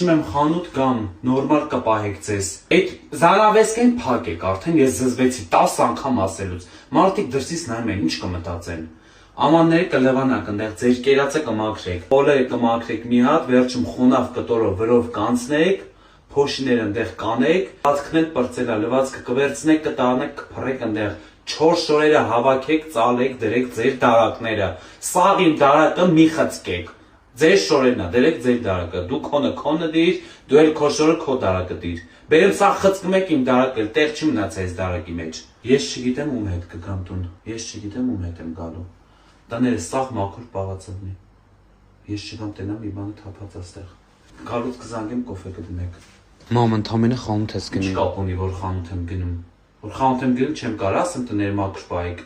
Հիշում եմ խանութ գամ, նորմալ կպահեք ձեզ։ Այդ զանավեսկեն փակ եք արդեն, ես զզվեցի 10 անգամ ասելուց։ Մարդիկ դրսից նայում են, ինչ կմտածեն։ Ամանները կլվանակ, այնտեղ ձեր կերածը կմաքրեք, պոլերը կմաքրեք մի հատ, վերջում խոնավ կտորով վրով կանցնեք, փոշիները այնտեղ կանեք, հացքն պրծելա, լվացքը կվերցնեք, կտանեք, կփռեք այնտեղ, 4 շորերը հավաքեք, ծալեք, դրեք ձեր դարակները։ Սաղ իմ դարակը մի խցկեք։ Ձեր շորերն է, դրեք ձեր դարակը, դու քոնը դիր, դու էլ քո շորը քո դարակը դիր։ Բերեմ սաղ խցկում եք իմ դարակը, տեղ չի մնացա այս դարակի մեջ։ Ես չգիտեմ ում հետ կգամ տուն, ես չգիտեմ ում հետ եմ գալու։ Տները սաղ մաքուր պաղացողնի։ Ես չգամ տենամ մի բանը թափած աստեղ։ Գալուց կզանգեմ կոֆե կդնեք։ Մամ, ընդամենը խանութ ես գնում։ Ինչ կապ ունի, որ խանութ եմ գնում։ Որ խանութ եմ գնում, չեմ կարող ասեմ տները մաքուր պահեք։